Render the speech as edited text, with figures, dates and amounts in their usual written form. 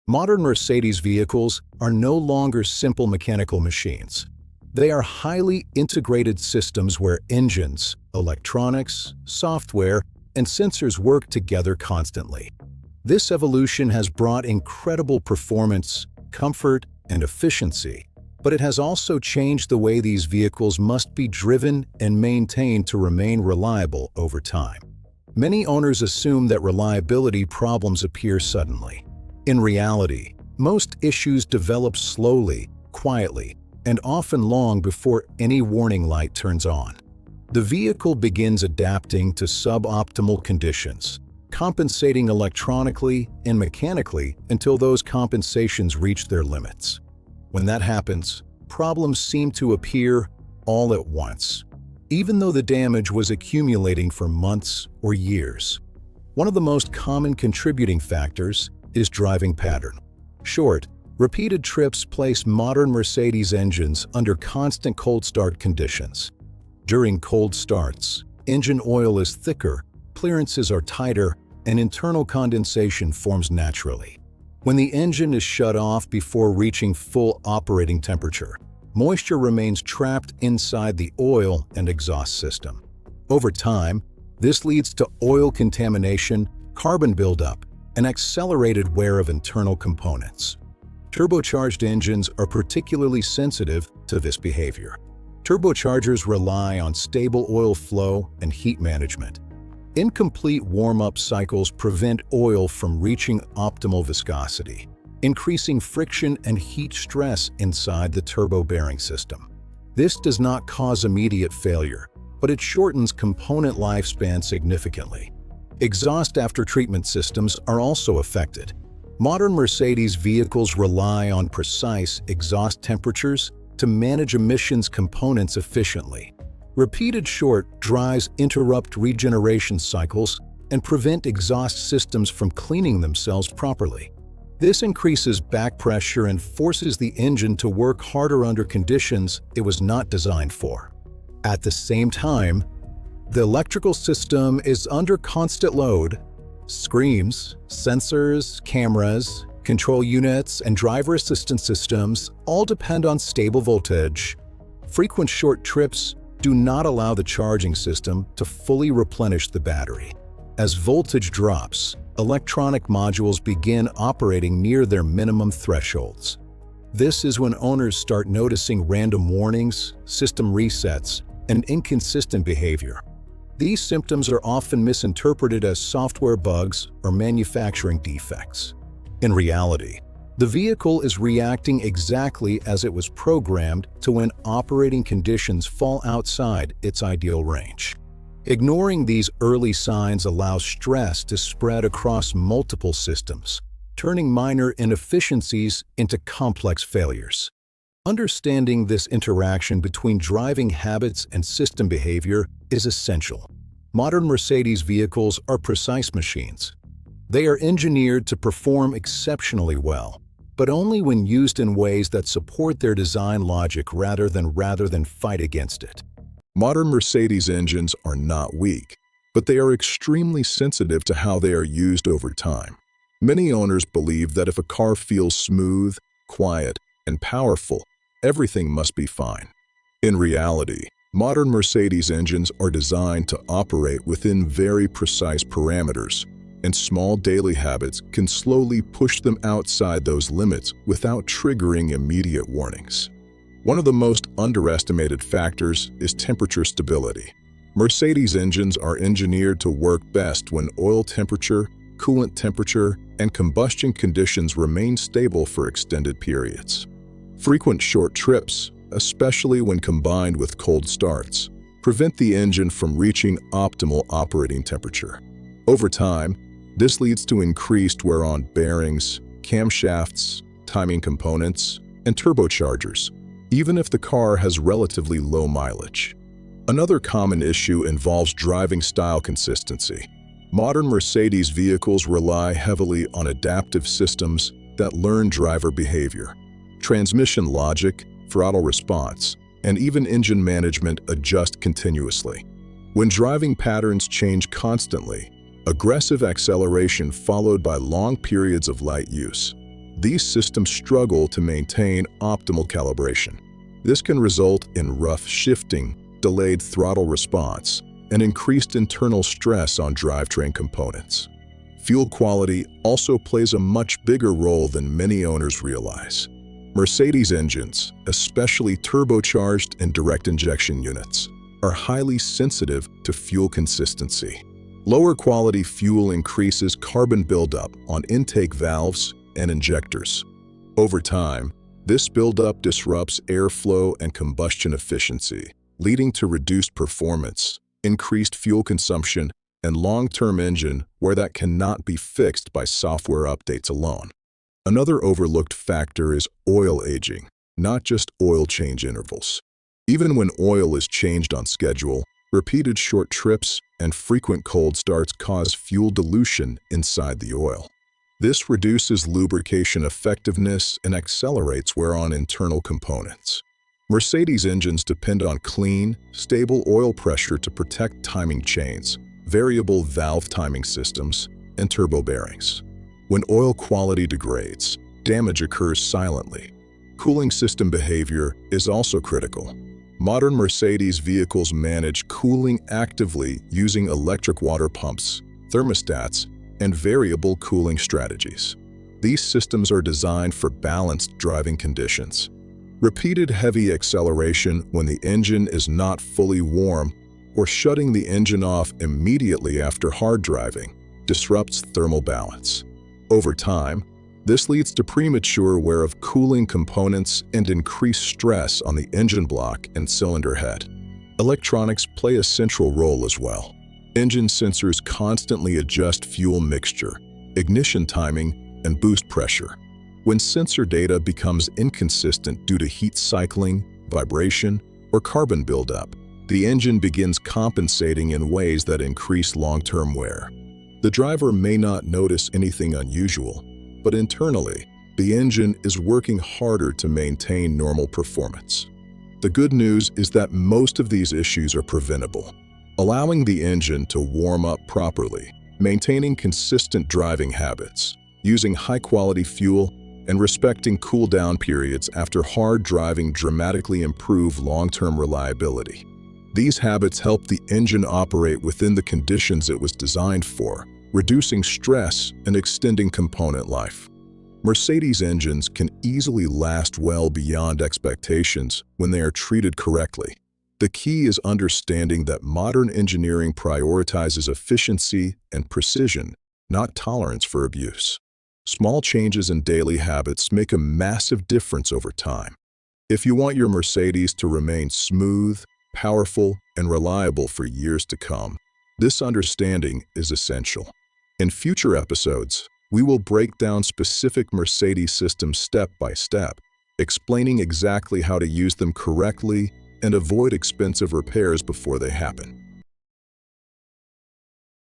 Modern Mercedes vehicles are no longer simple mechanical machines. They are highly integrated systems where engines, electronics, software, and sensors work together constantly. This evolution has brought incredible performance, comfort, and efficiency, but it has also changed the way these vehicles must be driven and maintained to remain reliable over time. Many owners assume that reliability problems appear suddenly. In reality, most issues develop slowly, quietly, and often long before any warning light turns on. The vehicle begins adapting to suboptimal conditions, compensating electronically and mechanically until those compensations reach their limits. When that happens, problems seem to appear all at once, even though the damage was accumulating for months or years. One of the most common contributing factors is driving pattern. Short, repeated trips place modern Mercedes engines under constant cold start conditions. During cold starts, engine oil is thicker, clearances are tighter, and internal condensation forms naturally. When the engine is shut off before reaching full operating temperature, moisture remains trapped inside the oil and exhaust system. Over time, this leads to oil contamination, carbon buildup, and accelerated wear of internal components. Turbocharged engines are particularly sensitive to this behavior. Turbochargers rely on stable oil flow and heat management. Incomplete warm-up cycles prevent oil from reaching optimal viscosity, increasing friction and heat stress inside the turbo bearing system. This does not cause immediate failure, but it shortens component lifespan significantly. Exhaust after-treatment systems are also affected. Modern Mercedes vehicles rely on precise exhaust temperatures to manage emissions components efficiently. Repeated short drives interrupt regeneration cycles and prevent exhaust systems from cleaning themselves properly. This increases back pressure and forces the engine to work harder under conditions it was not designed for. At the same time, the electrical system is under constant load. Screens, sensors, cameras, control units, and driver assistance systems all depend on stable voltage. Frequent short trips do not allow the charging system to fully replenish the battery. As voltage drops, electronic modules begin operating near their minimum thresholds. This is when owners start noticing random warnings, system resets, and inconsistent behavior. These symptoms are often misinterpreted as software bugs or manufacturing defects. In reality, the vehicle is reacting exactly as it was programmed to when operating conditions fall outside its ideal range. Ignoring these early signs allows stress to spread across multiple systems, turning minor inefficiencies into complex failures. Understanding this interaction between driving habits and system behavior is essential. Modern Mercedes vehicles are precise machines. They are engineered to perform exceptionally well, but only when used in ways that support their design logic rather than fight against it. Modern Mercedes engines are not weak, but they are extremely sensitive to how they are used over time. Many owners believe that if a car feels smooth, quiet, and powerful, everything must be fine. In reality, modern Mercedes engines are designed to operate within very precise parameters, and small daily habits can slowly push them outside those limits without triggering immediate warnings. One of the most underestimated factors is temperature stability. Mercedes engines are engineered to work best when oil temperature, coolant temperature, and combustion conditions remain stable for extended periods. Frequent short trips, especially when combined with cold starts, prevent the engine from reaching optimal operating temperature. Over time, this leads to increased wear on bearings, camshafts, timing components, and turbochargers, even if the car has relatively low mileage. Another common issue involves driving style consistency. Modern Mercedes vehicles rely heavily on adaptive systems that learn driver behavior. Transmission logic, throttle response, and even engine management adjust continuously. When driving patterns change constantly, aggressive acceleration followed by long periods of light use, these systems struggle to maintain optimal calibration. This can result in rough shifting, delayed throttle response, and increased internal stress on drivetrain components. Fuel quality also plays a much bigger role than many owners realize. Mercedes engines, especially turbocharged and direct injection units, are highly sensitive to fuel consistency. Lower quality fuel increases carbon buildup on intake valves and injectors. Over time, this buildup disrupts airflow and combustion efficiency, leading to reduced performance, increased fuel consumption, and long-term engine wear that cannot be fixed by software updates alone. Another overlooked factor is oil aging, not just oil change intervals. Even when oil is changed on schedule, repeated short trips and frequent cold starts cause fuel dilution inside the oil. This reduces lubrication effectiveness and accelerates wear on internal components. Mercedes engines depend on clean, stable oil pressure to protect timing chains, variable valve timing systems, and turbo bearings. When oil quality degrades, damage occurs silently. Cooling system behavior is also critical. Modern Mercedes vehicles manage cooling actively using electric water pumps, thermostats, and variable cooling strategies. These systems are designed for balanced driving conditions. Repeated heavy acceleration when the engine is not fully warm or shutting the engine off immediately after hard driving disrupts thermal balance. Over time, this leads to premature wear of cooling components and increased stress on the engine block and cylinder head. Electronics play a central role as well. Engine sensors constantly adjust fuel mixture, ignition timing, and boost pressure. When sensor data becomes inconsistent due to heat cycling, vibration, or carbon buildup, the engine begins compensating in ways that increase long-term wear. The driver may not notice anything unusual, but internally, the engine is working harder to maintain normal performance. The good news is that most of these issues are preventable. Allowing the engine to warm up properly, maintaining consistent driving habits, using high-quality fuel, and respecting cool-down periods after hard driving dramatically improve long-term reliability. These habits help the engine operate within the conditions it was designed for, reducing stress and extending component life. Mercedes engines can easily last well beyond expectations when they are treated correctly. The key is understanding that modern engineering prioritizes efficiency and precision, not tolerance for abuse. Small changes in daily habits make a massive difference over time. If you want your Mercedes to remain smooth, powerful, and reliable for years to come, this understanding is essential. In future episodes, we will break down specific Mercedes systems step by step, explaining exactly how to use them correctly and avoid expensive repairs before they happen.